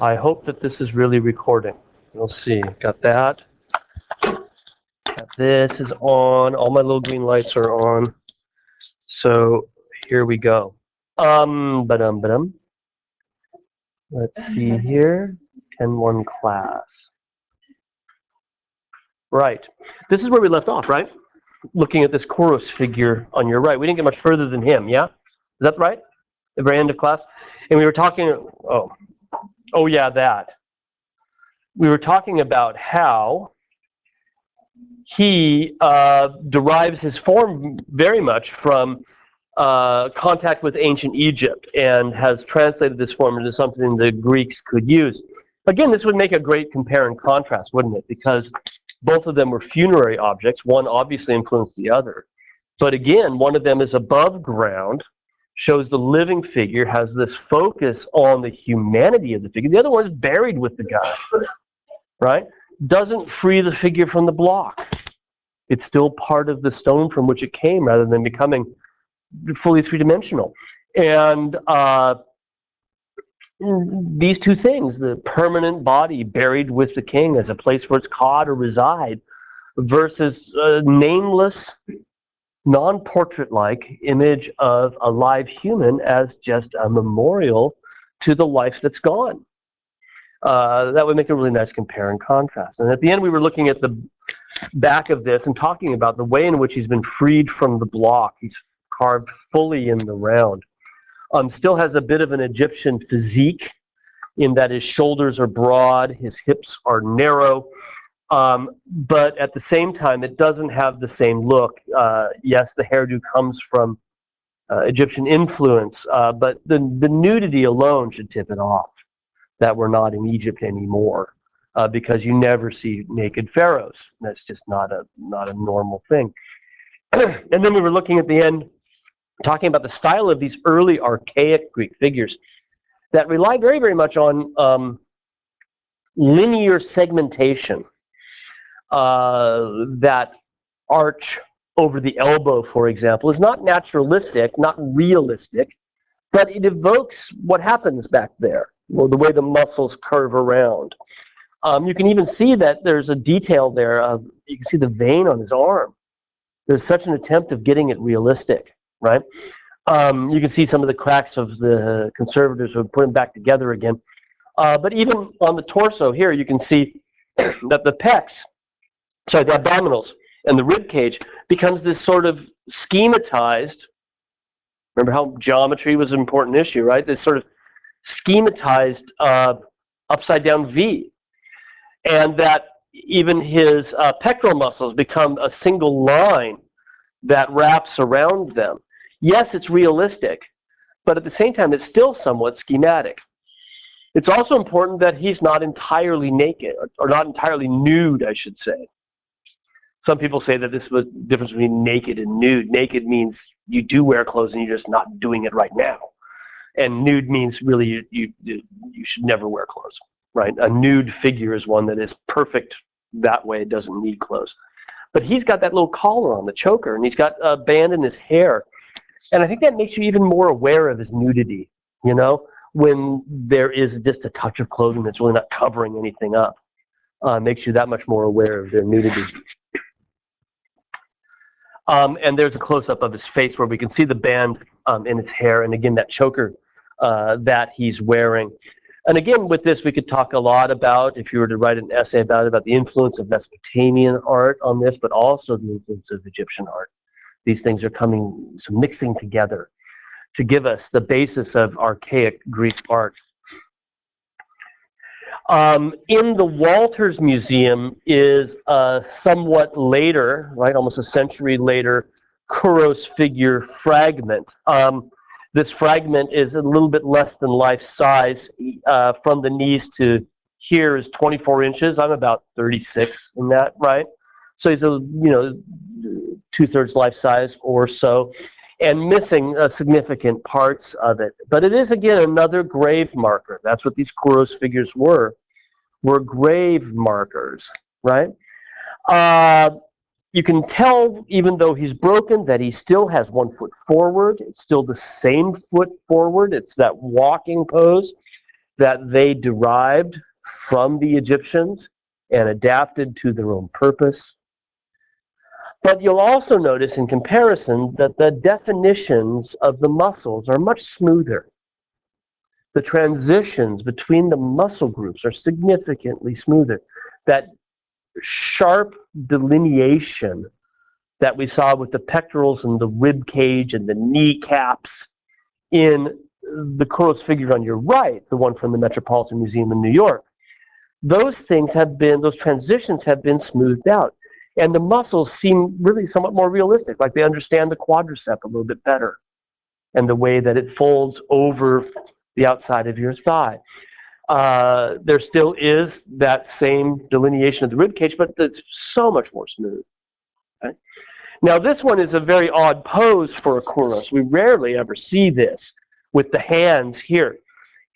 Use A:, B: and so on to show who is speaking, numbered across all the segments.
A: I hope that this is really recording. We'll see. Got that. Got this is on. All my little green lights are on. So here we go. Ba-dum. Let's see here. 10-1 class. Right. This is where we left off, right? Looking at this Kouros figure on your right. We didn't get much further than him, yeah? Is that right? The very end of class? And we were talking, oh yeah, that. We were talking about how he derives his form very much from contact with ancient Egypt and has translated this form into something the Greeks could use. Again, this would make a great compare and contrast, wouldn't it? Because both of them were funerary objects. One obviously influenced the other. But again, one of them is above ground, shows the living figure, has this focus on the humanity of the figure. The other one is buried with the guy, right? Doesn't free the figure from the block. It's still part of the stone from which it came rather than becoming fully three-dimensional. And these two things, the permanent body buried with the king as a place for its ka to reside, versus a nameless, non-portrait-like image of a live human as just a memorial to the life that's gone. That would make a really nice compare and contrast. And at the end, we were looking at the back of this and talking about the way in which he's been freed from the block. He's carved fully in the round. Still has a bit of an Egyptian physique in that his shoulders are broad, his hips are narrow, but at the same time, it doesn't have the same look. Yes, the hairdo comes from Egyptian influence, but the nudity alone should tip it off that we're not in Egypt anymore, because you never see naked pharaohs. That's just not a normal thing. And then we were looking at the end, talking about the style of these early archaic Greek figures that rely very, very much on linear segmentation. That arch over the elbow, for example, is not naturalistic, not realistic, but it evokes what happens back there, or the way the muscles curve around. You can even see that there's a detail there of, you can see the vein on his arm. There's such an attempt of getting it realistic, right? You can see some of the cracks of the conservators who have put him back together again. But even on the torso here, you can see that the pecs, the abdominals and the rib cage becomes this sort of schematized. Remember how geometry was an important issue, right? This sort of schematized upside down V. And that even his pectoral muscles become a single line that wraps around them. Yes, it's realistic, but at the same time, it's still somewhat schematic. It's also important that he's not entirely naked, or not entirely nude, I should say. Some people say that this was the difference between naked and nude. Naked means you do wear clothes and you're just not doing it right now. And nude means really you should never wear clothes, right? A nude figure is one that is perfect that way. It doesn't need clothes. But he's got that little collar on, the choker, and he's got a band in his hair. And I think that makes you even more aware of his nudity, you know, when there is just a touch of clothing that's really not covering anything up. Makes you that much more aware of their nudity. And there's a close-up of his face where we can see the band in his hair, and again, that choker that he's wearing. And again, with this, we could talk a lot about, if you were to write an essay about the influence of Mesopotamian art on this, but also the influence of Egyptian art. These things are mixing together to give us the basis of archaic Greek art. In the Walters Museum is a somewhat later, right, almost a century later, Kouros figure fragment. This fragment is a little bit less than life size. From the knees to here is 24 inches. I'm about 36 in that, right? So he's a, 2/3 life size or so, and missing significant parts of it. But it is, again, another grave marker. That's what these Kouros figures were grave markers, right? You can tell, even though he's broken, that he still has 1 foot forward. It's still the same foot forward. It's that walking pose. that they derived from the Egyptians and adapted to their own purpose. But you'll also notice in comparison that the definitions of the muscles are much smoother. The transitions between the muscle groups are significantly smoother. That sharp delineation that we saw with the pectorals and the rib cage and the kneecaps in the Kouros figure on your right, the one from the Metropolitan Museum in New York, those transitions have been smoothed out. And the muscles seem really somewhat more realistic, like they understand the quadricep a little bit better and the way that it folds over the outside of your thigh. There still is that same delineation of the rib cage, but it's so much more smooth. Okay? Now, this one is a very odd pose for a Kouros. We rarely ever see this with the hands here.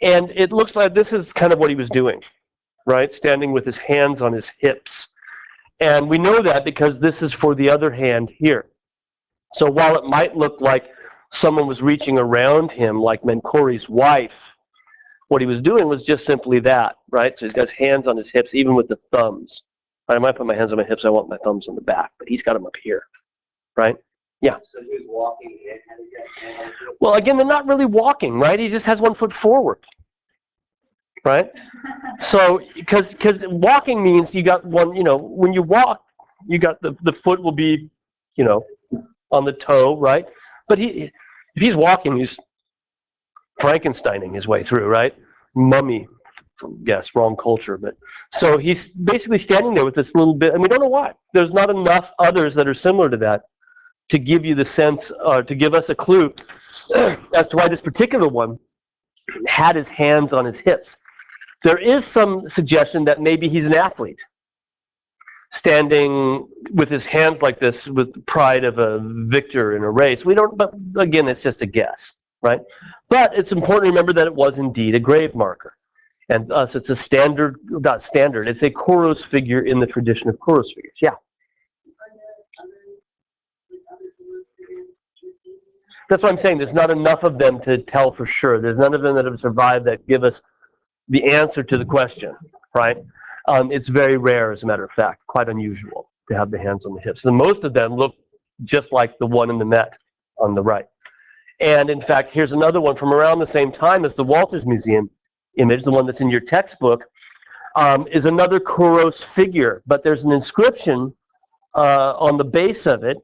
A: And it looks like this is kind of what he was doing, right? Standing with his hands on his hips. And we know that because this is for the other hand here. So while it might look like someone was reaching around him, like Menkori's wife, what he was doing was just simply that, right? So he's got his hands on his hips, even with the thumbs. I might put my hands on my hips, I want my thumbs on the back, but he's got them up here, right? Yeah.
B: So he was walking and had to get.
A: Well, again, they're not really walking, right? He just has one foot forward, right? So, because walking means you got one, when you walk, you got the foot will be, on the toe, right? But if he's walking, he's Frankensteining his way through, right? Mummy, yes, wrong culture, but so he's basically standing there with this little bit, and we don't know why. There's not enough others that are similar to that to give you the sense, to give us a clue as to why this particular one had his hands on his hips. There is some suggestion that maybe he's an athlete, standing with his hands like this with the pride of a victor in a race. We don't, but again, it's just a guess, right? But it's important to remember that it was indeed a grave marker. And thus, it's a standard, not standard, it's a Kouros figure in the tradition of Kouros figures. Yeah? That's what I'm saying. There's not enough of them to tell for sure. There's none of them that have survived that give us the answer to the question, right? It's very rare, as a matter of fact, quite unusual to have the hands on the hips. And most of them look just like the one in the Met on the right. And in fact, here's another one from around the same time as the Walters Museum image, the one that's in your textbook, is another Kouros figure. But there's an inscription on the base of it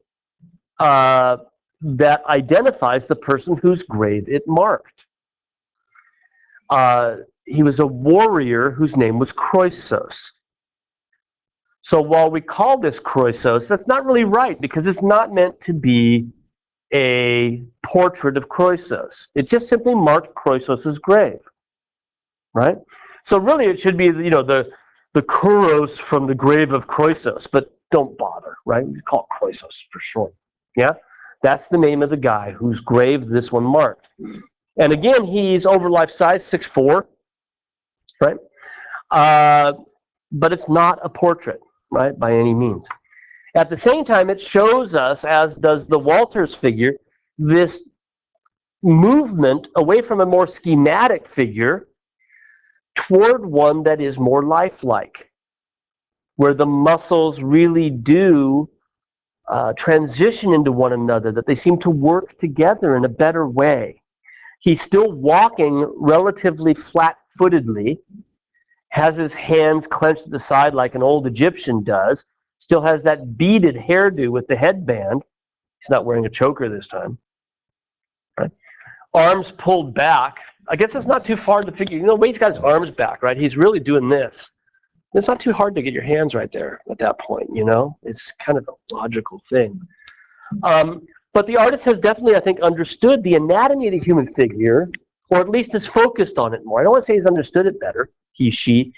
A: that identifies the person whose grave it marked. He was a warrior whose name was Croesus. So while we call this Croesus, that's not really right because it's not meant to be a portrait of Croesus. It just simply marked Croesus's grave, right? So really it should be, the Kouros from the grave of Croesus, but don't bother, right? We call it Croesus for short, yeah? That's the name of the guy whose grave this one marked. And again, he's over life size, 6'4", right? But it's not a portrait, right, by any means. At the same time, it shows us, as does the Walters figure, this movement away from a more schematic figure toward one that is more lifelike, where the muscles really do transition into one another, that they seem to work together in a better way. He's still walking relatively flat-footedly, has his hands clenched at the side like an old Egyptian does, still has that beaded hairdo with the headband. He's not wearing a choker this time. Right? Arms pulled back. I guess it's not too hard to figure. The way he's got his arms back, right? He's really doing this. It's not too hard to get your hands right there at that point, It's kind of a logical thing. But the artist has definitely, I think, understood the anatomy of the human figure, or at least is focused on it more. I don't want to say he's understood it better, he, she.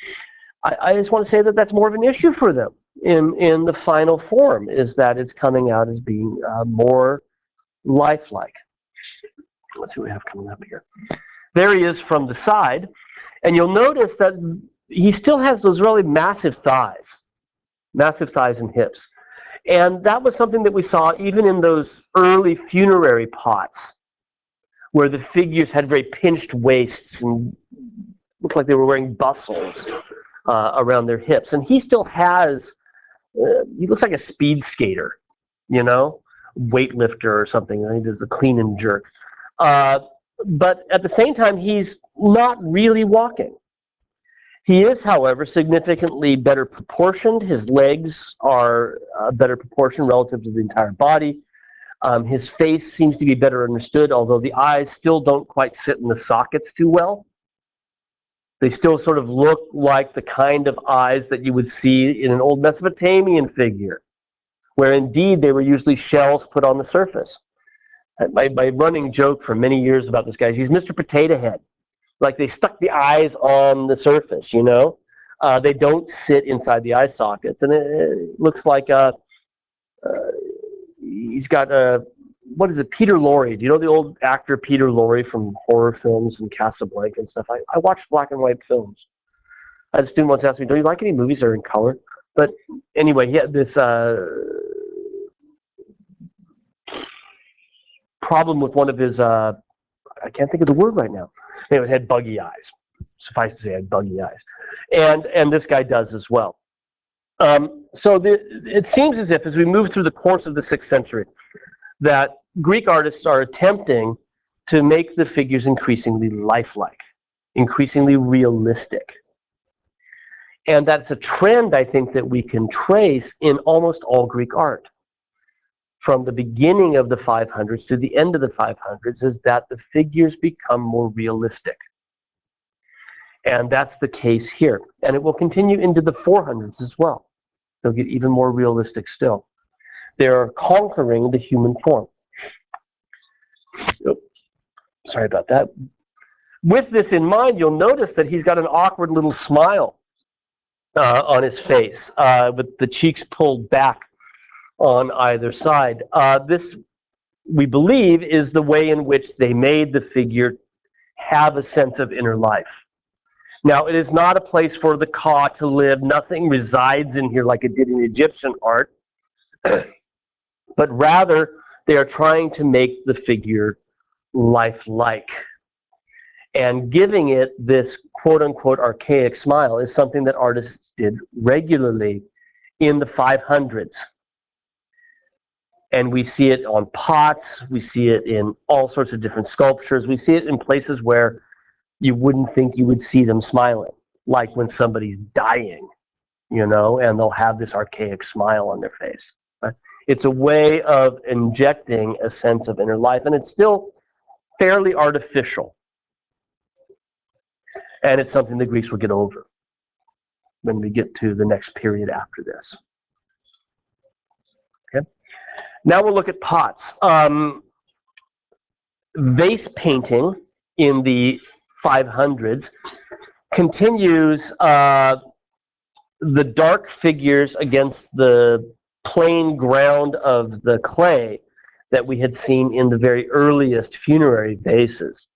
A: I just want to say that that's more of an issue for them in the final form, is that it's coming out as being more lifelike. Let's see what we have coming up here. There he is from the side, and you'll notice that he still has those really massive thighs and hips. And that was something that we saw even in those early funerary pots, where the figures had very pinched waists and looked like they were wearing bustles around their hips. And he still has, he looks like a speed skater, weightlifter or something. He does a clean and jerk. But at the same time, he's not really walking. He is, however, significantly better proportioned. His legs are better proportioned relative to the entire body. His face seems to be better understood, although the eyes still don't quite sit in the sockets too well. They still sort of look like the kind of eyes that you would see in an old Mesopotamian figure, where indeed they were usually shells put on the surface. My running joke for many years about this guy is he's Mr. Potato Head. Like they stuck the eyes on the surface, They don't sit inside the eye sockets. And it looks like he's got what is it, Peter Lorre. Do you know the old actor Peter Lorre from horror films and Casablanca and stuff? I watched black and white films. I had a student once ask me, do you like any movies that are in color? But anyway, he had this problem with one of his, I can't think of the word right now. Anyway, it had buggy eyes. Suffice to say, it had buggy eyes. And this guy does as well. So it seems as if, as we move through the course of the 6th century, that Greek artists are attempting to make the figures increasingly lifelike, increasingly realistic. And that's a trend, I think, that we can trace in almost all Greek art. From the beginning of the 500s to the end of the 500s, is that the figures become more realistic. And that's the case here. And it will continue into the 400s as well. They'll get even more realistic still. They're conquering the human form. Oh, sorry about that. With this in mind, you'll notice that he's got an awkward little smile on his face, with the cheeks pulled back on either side. This, we believe, is the way in which they made the figure have a sense of inner life. Now, it is not a place for the Ka to live. Nothing resides in here like it did in Egyptian art. But rather, they are trying to make the figure lifelike. And giving it this quote-unquote archaic smile is something that artists did regularly in the 500s. And we see it on pots, we see it in all sorts of different sculptures, we see it in places where you wouldn't think you would see them smiling, like when somebody's dying, and they'll have this archaic smile on their face. Right? It's a way of injecting a sense of inner life, and it's still fairly artificial. And it's something the Greeks will get over when we get to the next period after this. Okay. Now we'll look at pots. Vase painting in the 500s continues the dark figures against the plain ground of the clay that we had seen in the very earliest funerary vases.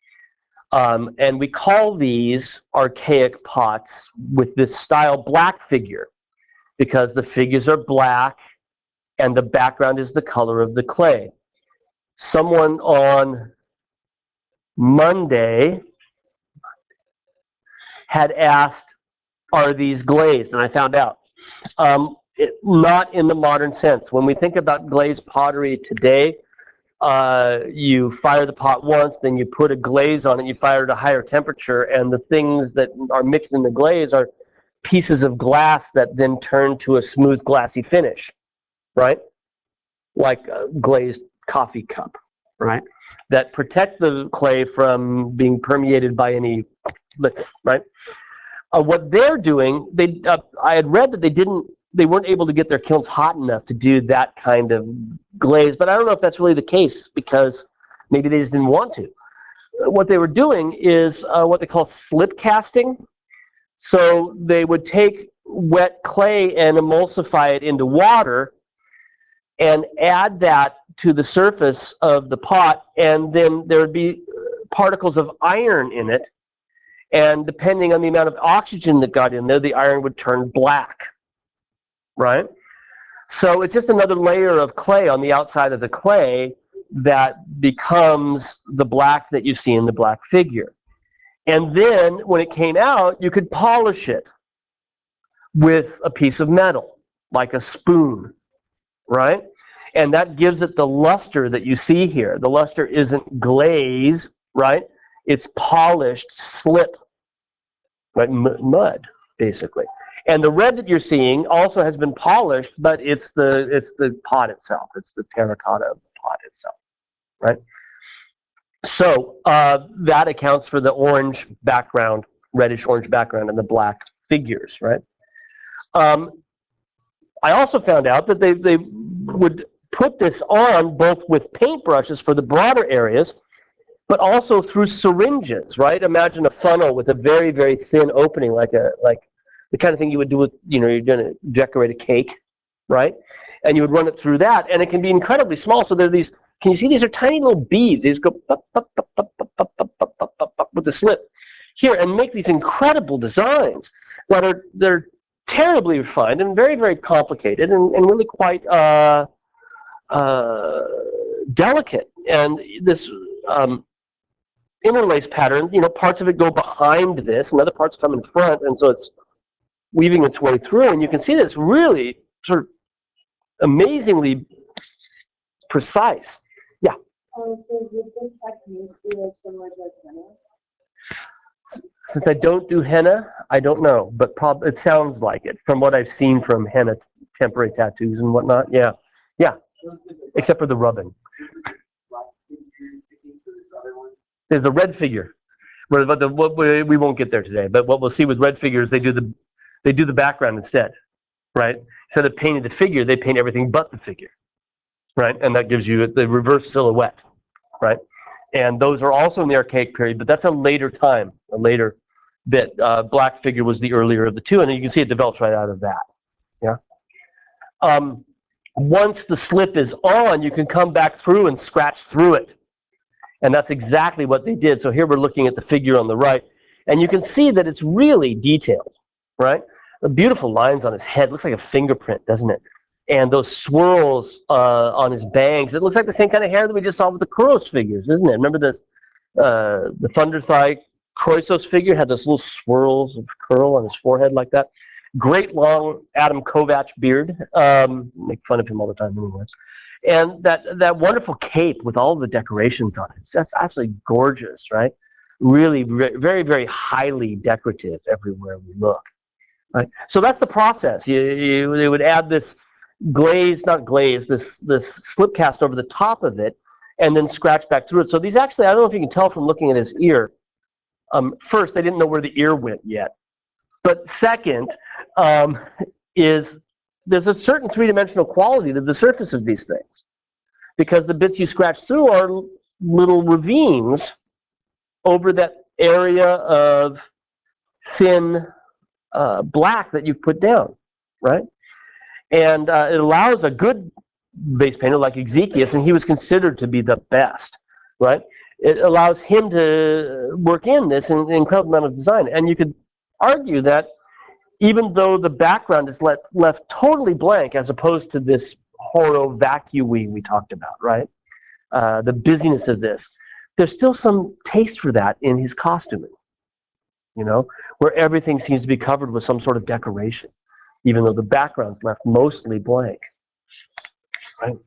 A: And we call these archaic pots with this style black figure because the figures are black and the background is the color of the clay. Someone on Monday had asked, are these glazed? And I found out. Not in the modern sense. When we think about glazed pottery today, you fire the pot once, then you put a glaze on it, you fire at a higher temperature, and the things that are mixed in the glaze are pieces of glass that then turn to a smooth, glassy finish, right? Like a glazed coffee cup, right? That protect the clay from being permeated by any liquid, right? What they're doing, I had read that they weren't able to get their kilns hot enough to do that kind of glaze, but I don't know if that's really the case because maybe they just didn't want to. What they were doing is what they call slip casting. So they would take wet clay and emulsify it into water and add that to the surface of the pot, and then there would be particles of iron in it, and depending on the amount of oxygen that got in there, the iron would turn black. Right? So it's just another layer of clay on the outside of the clay that becomes the black that you see in the black figure. And then when it came out, you could polish it with a piece of metal, like a spoon, right? And that gives it the luster that you see here. The luster isn't glaze, right? It's polished slip, like mud, basically. And the red that you're seeing also has been polished, but it's the pot itself. It's the terracotta of the pot itself, right? So that accounts for the orange background, reddish orange background, and the black figures, right? I also found out that they would put this on both with paintbrushes for the broader areas, but also through syringes, right? Imagine a funnel with a very, very thin opening, like the kind of thing you would do with, you're going to decorate a cake, right? And you would run it through that, and it can be incredibly small. So there are these. Can you see these are tiny little beads? These go with the slip here and make these incredible designs that they're terribly refined and very, very complicated and really quite delicate. And this interlace pattern, parts of it go behind this and other parts come in front, and so it's weaving its way through. And you can see that it's really sort of amazingly precise. Yeah.
C: So would this technique be similar to henna?
A: Since I don't do henna, I don't know, but it sounds like it from what I've seen from henna temporary tattoos and whatnot. Yeah, except for the rubbing. There's a red figure, but we won't get there today. But what we'll see with red figures, they do the background instead, right? Instead of painting the figure, they paint everything but the figure, right? And that gives you the reverse silhouette, right? And those are also in the archaic period, but that's a later time, a later bit. Black figure was the earlier of the two, and you can see it develops right out of that. Yeah. Once the slip is on, you can come back through and scratch through it. And that's exactly what they did. So here we're looking at the figure on the right, and you can see that it's really detailed, right? The beautiful lines on his head. Looks like a fingerprint, doesn't it? And those swirls on his bangs. It looks like the same kind of hair that we just saw with the Kouros figures, isn't it? Remember this? The Thunderthigh Kroisos figure had those little swirls of curl on his forehead like that. Great long Adam Kovacs beard. Make fun of him all the time anyways. And that wonderful cape with all the decorations on it. That's absolutely gorgeous, right? Really, very, very highly decorative everywhere we look. Right? So that's the process. They would add this this slip cast over the top of it, and then scratch back through it. So these actually, I don't know if you can tell from looking at his ear. First, they didn't know where the ear went yet. But second, is there's a certain three-dimensional quality to the surface of these things, because the bits you scratch through are little ravines over that area of thin black that you've put down, right? And it allows a good base painter like Ezekias, and he was considered to be the best, right? It allows him to work in this incredible amount of design. And you could argue that even though the background is left totally blank, as opposed to this horo vacuum we talked about, right? The busyness of this, there's still some taste for that in his costuming, where everything seems to be covered with some sort of decoration, even though the background's left mostly blank, right?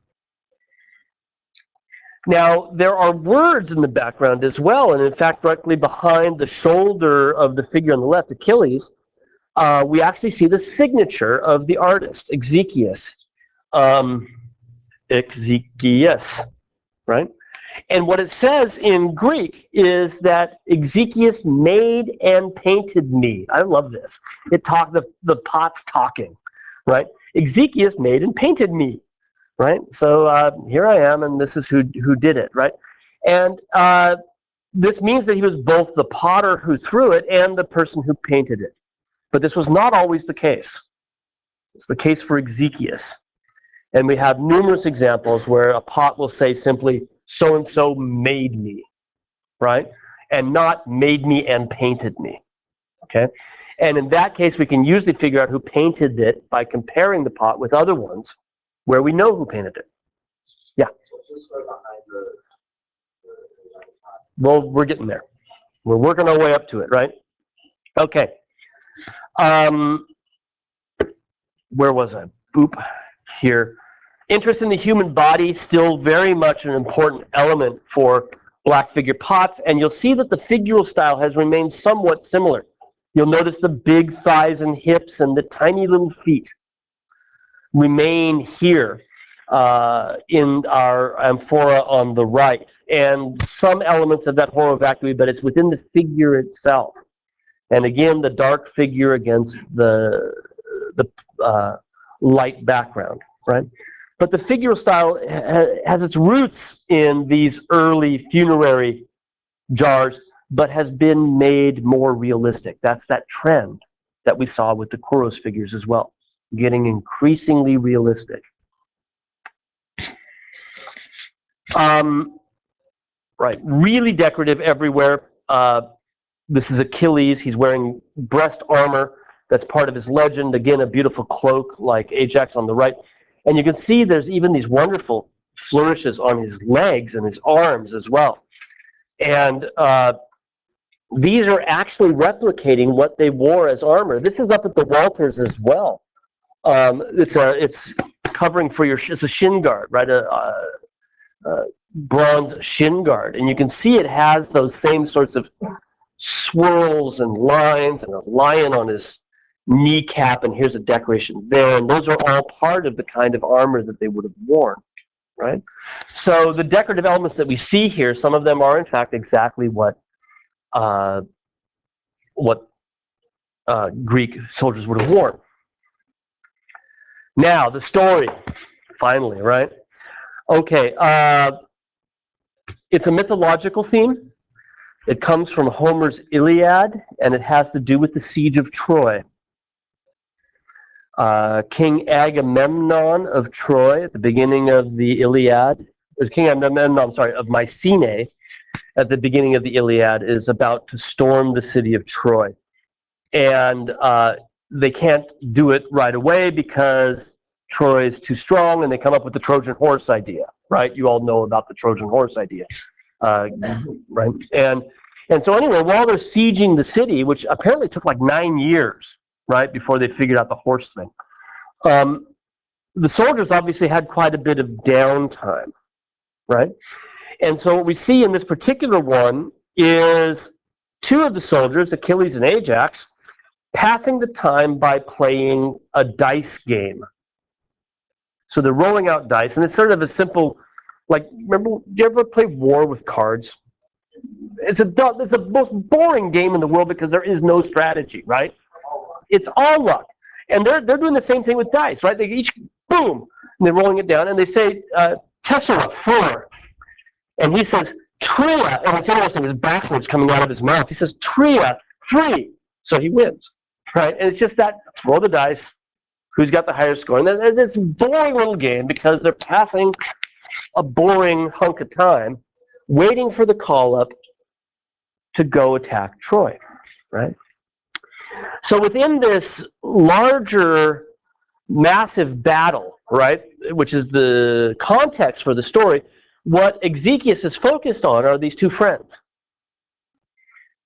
A: Now, there are words in the background as well, and in fact, directly behind the shoulder of the figure on the left, Achilles, we actually see the signature of the artist, Ezekias. Ezekias, right? And what it says in Greek is that Ezekias made and painted me. I love this. The pot's talking, right? Ezekias made and painted me, right? So here I am, and this is who did it, right? And this means that he was both the potter who threw it and the person who painted it. But this was not always the case. It's the case for Ezekias. And we have numerous examples where a pot will say simply, so-and-so made me, right? And not made me and painted me, okay? And in that case, we can usually figure out who painted it by comparing the pot with other ones where we know who painted it. Yeah? Well, we're getting there. We're working our way up to it, right? Okay. Where was I? Boop. Here. Interest in the human body, still very much an important element for black figure pots, and you'll see that the figural style has remained somewhat similar. You'll notice the big thighs and hips and the tiny little feet remain here in our amphora on the right, and some elements of that horo vacui, but it's within the figure itself. And again, the dark figure against the light background, right? But the figural style has its roots in these early funerary jars, but has been made more realistic. That's that trend that we saw with the Kouros figures as well, getting increasingly realistic. Right, really decorative everywhere. This is Achilles. He's wearing breast armor. That's part of his legend. Again, a beautiful cloak like Ajax on the right. And you can see there's even these wonderful flourishes on his legs and his arms as well. And these are actually replicating what they wore as armor. This is up at the Walters as well. It's covering for it's a shin guard, right? A bronze shin guard. And you can see it has those same sorts of swirls and lines and a lion on his kneecap, and here's a decoration there, and those are all part of the kind of armor that they would have worn, right? So the decorative elements that we see here, some of them are in fact exactly what Greek soldiers would have worn. Now the story, finally, right? Okay, it's a mythological theme. It comes from Homer's Iliad, and it has to do with the siege of Troy. King Agamemnon of Troy at the beginning of the Iliad, of Mycenae at the beginning of the Iliad is about to storm the city of Troy. And they can't do it right away because Troy is too strong, and they come up with the Trojan horse idea, right? You all know about the Trojan horse idea, right? And so anyway, while they're sieging the city, which apparently took like 9 years, right, before they figured out the horse thing. The soldiers obviously had quite a bit of downtime, right? And so what we see in this particular one is two of the soldiers, Achilles and Ajax, passing the time by playing a dice game. So they're rolling out dice, and it's sort of a simple, like, remember, do you ever play War with cards? It's the most boring game in the world because there is no strategy, right? It's all luck. And they're doing the same thing with dice, right? They each, boom, and they're rolling it down, and they say, Tessera, 4. And he says, Tria, and it's interesting, his backwards coming out of his mouth. He says, Tria, 3. So he wins, right? And it's just that, roll the dice, who's got the higher score. And there's this boring little game because they're passing a boring hunk of time, waiting for the call-up to go attack Troy, right? So within this larger, massive battle, right, which is the context for the story, what Ezekias is focused on are these two friends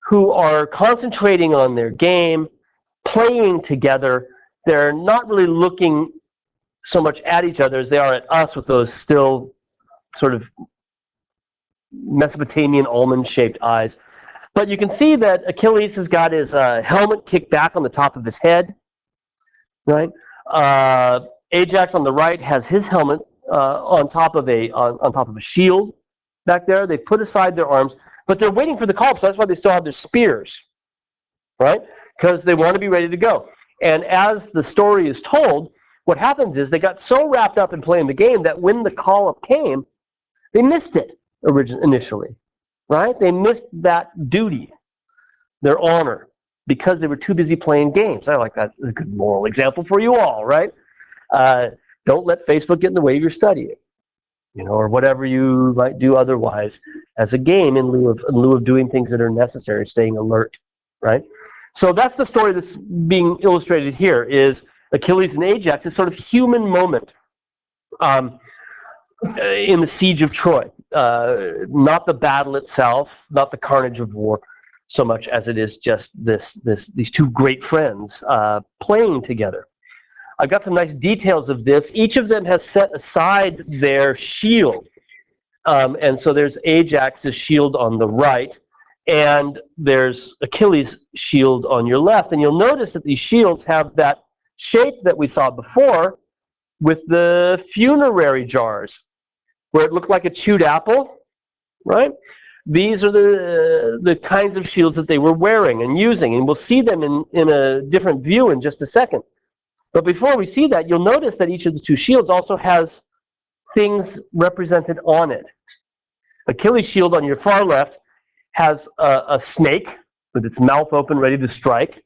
A: who are concentrating on their game, playing together. They're not really looking so much at each other as they are at us with those still sort of Mesopotamian almond-shaped eyes. But you can see that Achilles has got his helmet kicked back on the top of his head, right? Ajax on the right has his helmet on top of a shield back there. They put aside their arms, but they're waiting for the call, so that's why they still have their spears, right? Because they want to be ready to go. And as the story is told, what happens is they got so wrapped up in playing the game that when the call-up came, they missed it initially. Right? They missed that duty, their honor, because they were too busy playing games. I like that. That's a good moral example for you all, right? Don't let Facebook get in the way of your studying, or whatever you might do otherwise as a game in lieu of doing things that are necessary, staying alert, right? So that's the story that's being illustrated here, is Achilles and Ajax, this sort of human moment in the siege of Troy. Not the battle itself, not the carnage of war, so much as it is just these two great friends playing together. I've got some nice details of this. Each of them has set aside their shield. And so there's Ajax's shield on the right, and there's Achilles' shield on your left. And you'll notice that these shields have that shape that we saw before with the funerary jars, where it looked like a chewed apple, right? These are the kinds of shields that they were wearing and using, and we'll see them in a different view in just a second. But before we see that, you'll notice that each of the two shields also has things represented on it. Achilles' shield on your far left has a snake with its mouth open, ready to strike,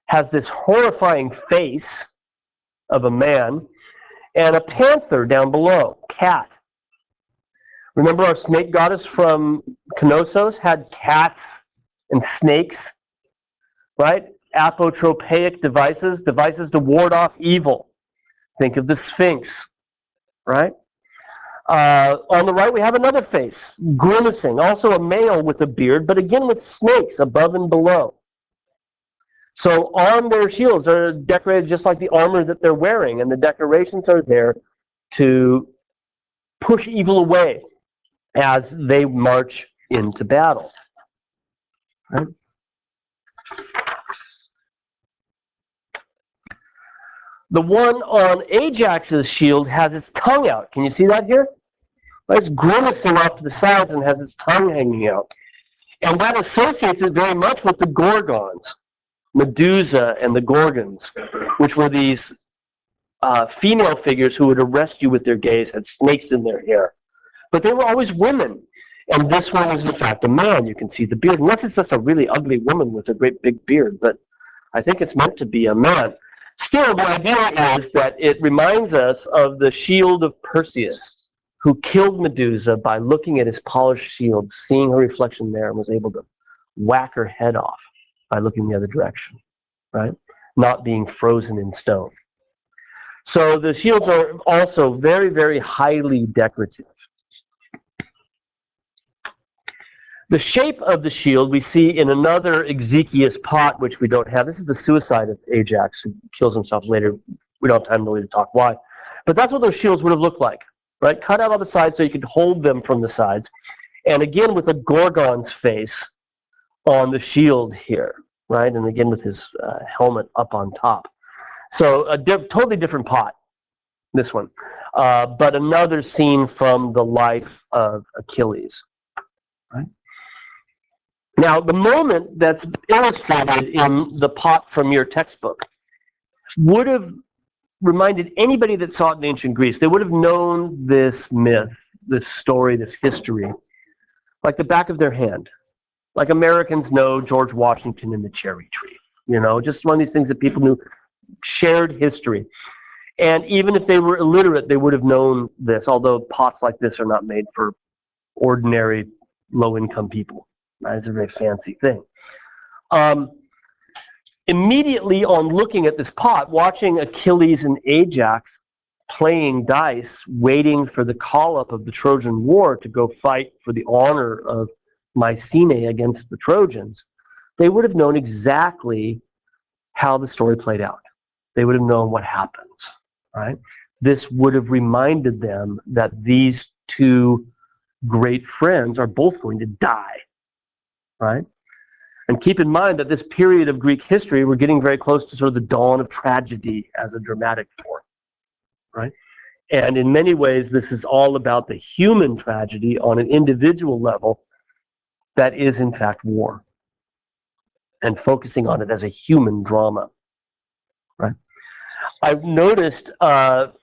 A: has this horrifying face of a man, and a panther down below, cat. Remember our snake goddess from Knossos had cats and snakes, right? Apotropaic devices to ward off evil. Think of the Sphinx, right? On the right, we have another face, grimacing, also a male with a beard, but again with snakes above and below. So on their shields are decorated just like the armor that they're wearing, and the decorations are there to push evil away as they march into battle. Right? The one on Ajax's shield has its tongue out. Can you see that here? It's grimacing off to the sides and has its tongue hanging out. And that associates it very much with the Gorgons, Medusa and the Gorgons, which were these female figures who would arrest you with their gaze, had snakes in their hair. But they were always women. And this one is, in fact, a man. You can see the beard, unless it's just a really ugly woman with a great big beard. But I think it's meant to be a man. Still, the idea is that it reminds us of the shield of Perseus, who killed Medusa by looking at his polished shield, seeing her reflection there, and was able to whack her head off by looking the other direction, right? Not being frozen in stone. So the shields are also very, very highly decorative. The shape of the shield we see in another Exekias pot, which we don't have. This is the suicide of Ajax, who kills himself later. We don't have time really to talk why. But that's what those shields would have looked like, right? Cut out on the sides so you could hold them from the sides. And again, with a Gorgon's face on the shield here, right? And again, with his helmet up on top. So a totally different pot, this one. But another scene from the life of Achilles, right? Now, the moment that's illustrated in the pot from your textbook would have reminded anybody that saw it in ancient Greece. They would have known this myth, this story, this history, like the back of their hand. Like Americans know George Washington and the cherry tree. You know, just one of these things that people knew, shared history. And even if they were illiterate, they would have known this, although pots like this are not made for ordinary low-income people. It's a very fancy thing. Immediately on looking at this pot, watching Achilles and Ajax playing dice, waiting for the call-up of the Trojan War to go fight for the honor of Mycenae against the Trojans, they would have known exactly how the story played out. They would have known what happens, right? This would have reminded them that these two great friends are both going to die. Right? And keep in mind that this period of Greek history, we're getting very close to sort of the dawn of tragedy as a dramatic form, right? And in many ways, this is all about the human tragedy on an individual level that is, in fact, war, and focusing on it as a human drama, right? I've noticed, not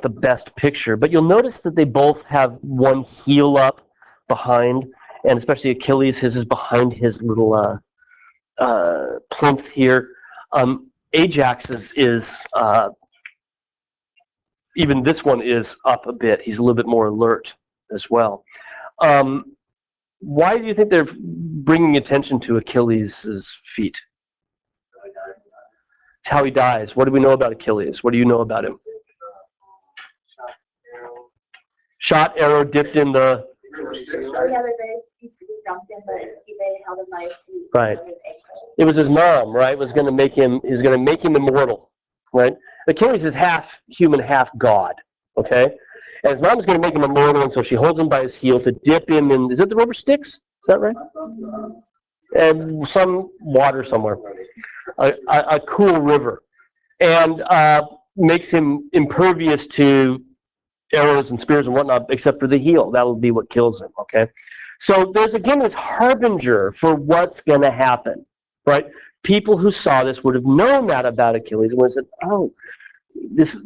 A: the best plinth, but you'll notice that they both have one heel up behind. And especially Achilles, his is behind his little plinth here. Ajax's is, even this one is up a bit. He's a little bit more alert as well. Why do you think they're bringing attention to Achilles' feet? It's how he dies. What do we know about Achilles? What do you know about him? Shot arrow dipped in the...
C: The other day, he jumped in, but he they held him by his feet.
A: Right.
C: His ankle.
A: It was his mom, right, was going to make him immortal, right? Achilles is half human, half god, okay? And his mom is going to make him immortal, and so she holds him by his heel to dip him in, is it the rubber sticks? Is that right? And some water somewhere, a cool river, and makes him impervious to arrows and spears and whatnot, except for the heel. That will be what kills him, okay? So there's, again, this harbinger for what's going to happen, right? People who saw this would have known that about Achilles and would have said, oh, this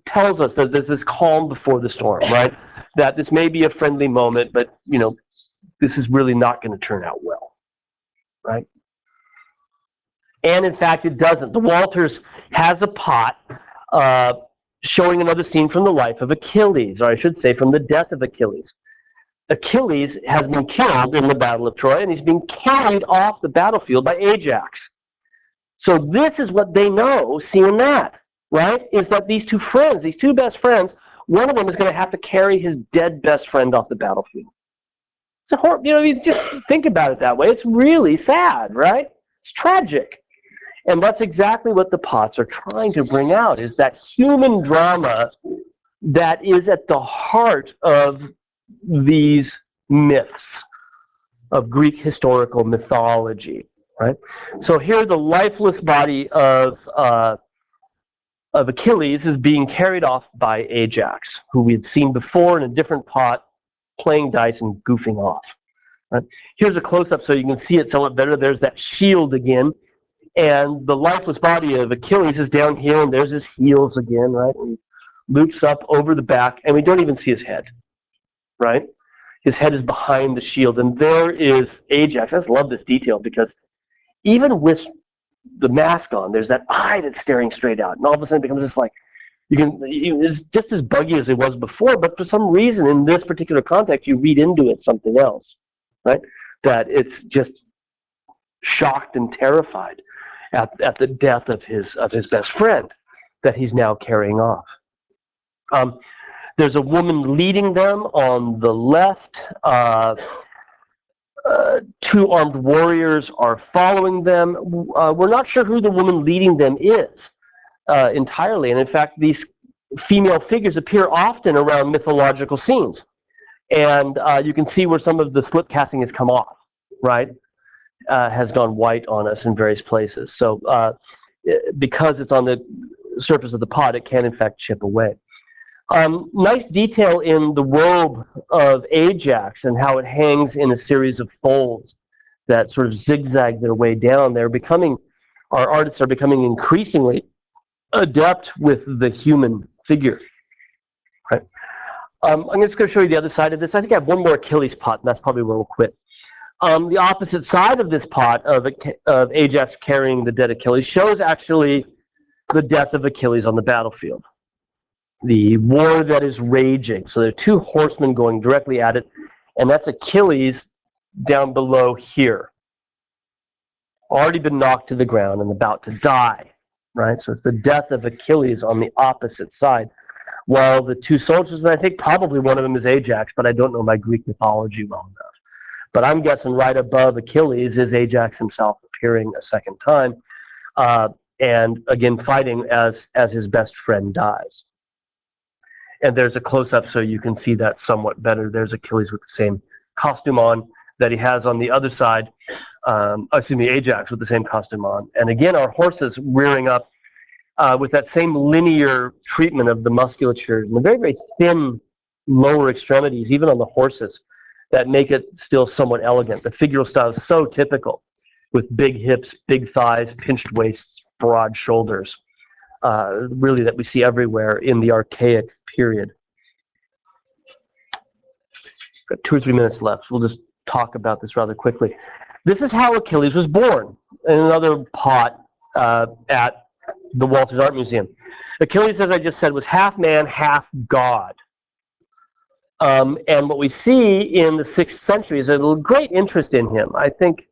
A: tells us that there's this calm before the storm, right? That this may be a friendly moment, but, you know, this is really not going to turn out well, right? And, in fact, it doesn't. The Walters has a pot showing another scene from the life of Achilles, or I should say from the death of Achilles. Achilles has been killed in the Battle of Troy, and he's being carried off the battlefield by Ajax. So this is what they know, seeing that, right? Is that these two friends, these two best friends, one of them is going to have to carry his dead best friend off the battlefield. It's a horrible, you know, you just think about it that way. It's really sad, right? It's tragic. And that's exactly what the pots are trying to bring out, is that human drama that is at the heart of these myths of Greek historical mythology, right? So here the lifeless body of Achilles is being carried off by Ajax, who we had seen before in a different pot, playing dice and goofing off. Right? Here's a close-up so you can see it somewhat better. There's that shield again. And the lifeless body of Achilles is down here, and there's his heels again, right? And loops up over the back, and we don't even see his head, right? His head is behind the shield, and there is Ajax. I just love this detail because even with the mask on, there's that eye that's staring straight out, and all of a sudden it becomes just like, it's just as buggy as it was before, but for some reason in this particular context, you read into it something else, right? That it's just shocked and terrified at the death of his best friend that he's now carrying off. There's a woman leading them on the left. Two armed warriors are following them. We're not sure who the woman leading them is entirely, and in fact, these female figures appear often around mythological scenes, and you can see where some of the slip casting has come off, right? Has gone white on us in various places. So because it's on the surface of the pot, it can in fact chip away. Nice detail in the robe of Ajax and how it hangs in a series of folds that sort of zigzag their way down. Our artists are becoming increasingly adept with the human figure. Right? I'm just going to show you the other side of this. I think I have one more Achilles pot, and that's probably where we'll quit. The opposite side of this pot of Ajax carrying the dead Achilles shows actually the death of Achilles on the battlefield. The war that is raging. So there are two horsemen going directly at it, and that's Achilles down below here. Already been knocked to the ground and about to die, right? So it's the death of Achilles on the opposite side. While the two soldiers, and I think probably one of them is Ajax, but I don't know my Greek mythology well enough. But I'm guessing right above Achilles is Ajax himself appearing a second time, and again fighting as his best friend dies. And there's a close-up so you can see that somewhat better. There's Achilles with the same costume on that he has on the other side. Ajax with the same costume on. And again, our horses rearing up with that same linear treatment of the musculature and the very, very thin lower extremities, even on the horses, that make it still somewhat elegant. The figural style is so typical, with big hips, big thighs, pinched waists, broad shoulders, really that we see everywhere in the archaic period. Got 2 or 3 minutes left. We'll just talk about this rather quickly. This is how Achilles was born in another pot at the Walters Art Museum. Achilles, as I just said, was half man, half god. And what we see in the 6th century is a great interest in him. I think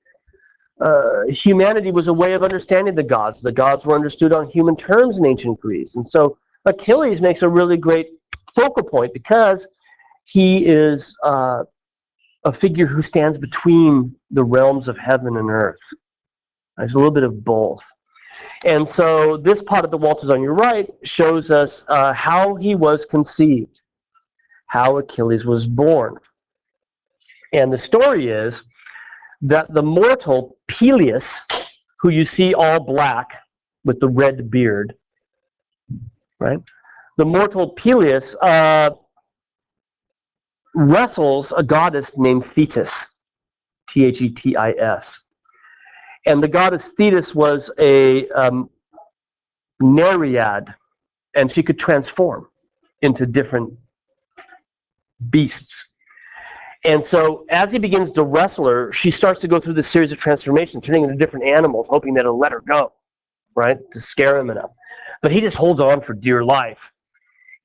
A: humanity was a way of understanding the gods. The gods were understood on human terms in ancient Greece. And so Achilles makes a really great focal point because he is a figure who stands between the realms of heaven and earth. There's a little bit of both. And so this pot of the Walters on your right shows us how he was conceived, how Achilles was born. And the story is that the mortal Peleus, who you see all black with the red beard, right? The mortal Peleus wrestles a goddess named Thetis, Thetis. And the goddess Thetis was a Nereid, and she could transform into different beasts. And so as he begins to wrestle her, she starts to go through this series of transformations, turning into different animals, hoping that it'll let her go, right, to scare him enough. But he just holds on for dear life.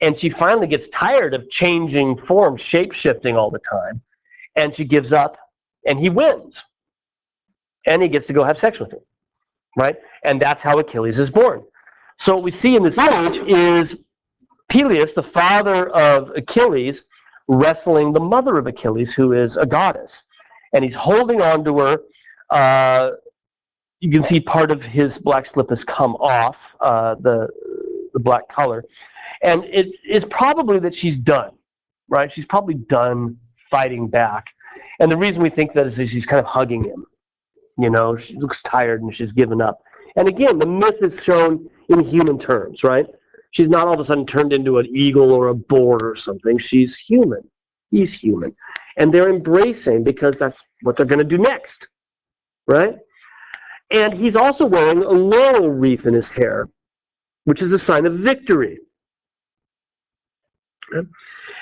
A: And she finally gets tired of changing form, shape-shifting all the time, and she gives up, and he wins. And he gets to go have sex with her, right? And that's how Achilles is born. So what we see in this image is Peleus, the father of Achilles, wrestling the mother of Achilles, who is a goddess. And he's holding on to her. You can see part of his black slip has come off, the black color. And it is probably that she's done, right? She's probably done fighting back. And the reason we think that is that she's kind of hugging him. You know, she looks tired and she's given up. And again, the myth is shown in human terms, right? She's not all of a sudden turned into an eagle or a boar or something. She's human. He's human. And they're embracing because that's what they're going to do next, right? And he's also wearing a laurel wreath in his hair, which is a sign of victory.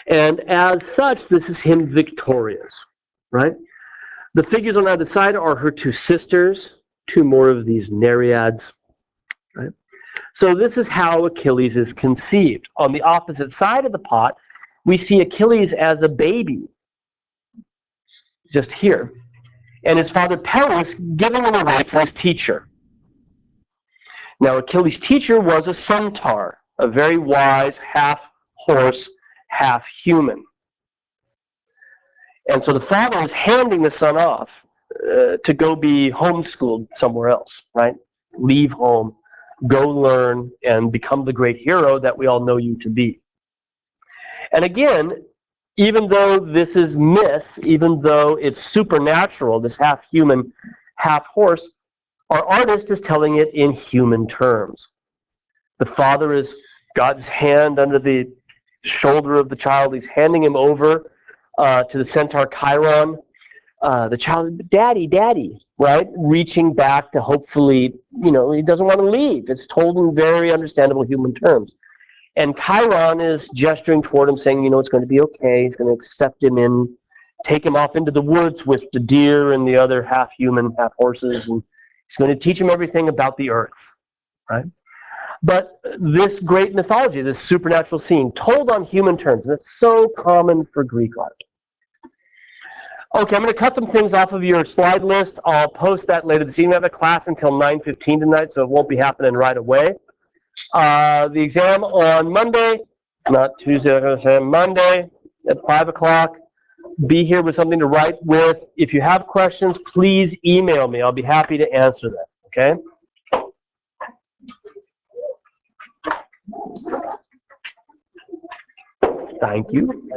A: And as such, this is him victorious, right? The figures on either side are her two sisters, two more of these Nereids, right? So this is how Achilles is conceived. On the opposite side of the pot, we see Achilles as a baby, just here. And his father Peleus giving him away to his teacher. Now Achilles' teacher was a centaur, a very wise half-horse, half-human. And so the father is handing the son off to go be homeschooled somewhere else, right? Leave home, go learn, and become the great hero that we all know you to be. And again, even though this is myth, even though it's supernatural, this half-human, half-horse, our artist is telling it in human terms. The father is God's hand under the shoulder of the child. He's handing him over to the centaur Chiron. The child, daddy, daddy, right? Reaching back to hopefully, he doesn't want to leave. It's told in very understandable human terms. And Chiron is gesturing toward him, saying, it's going to be okay. He's going to accept him in, take him off into the woods with the deer and the other half-human, half-horses, and he's going to teach him everything about the earth, right? But this great mythology, this supernatural scene, told on human terms, and it's so common for Greek art. Okay, I'm going to cut some things off of your slide list. I'll post that later this evening. I have a class until 9:15 tonight, so it won't be happening right away. The exam on Monday, not Tuesday, I'm going to say Monday at 5 o'clock. Be here with something to write with. If you have questions, please email me. I'll be happy to answer them, okay? Thank you.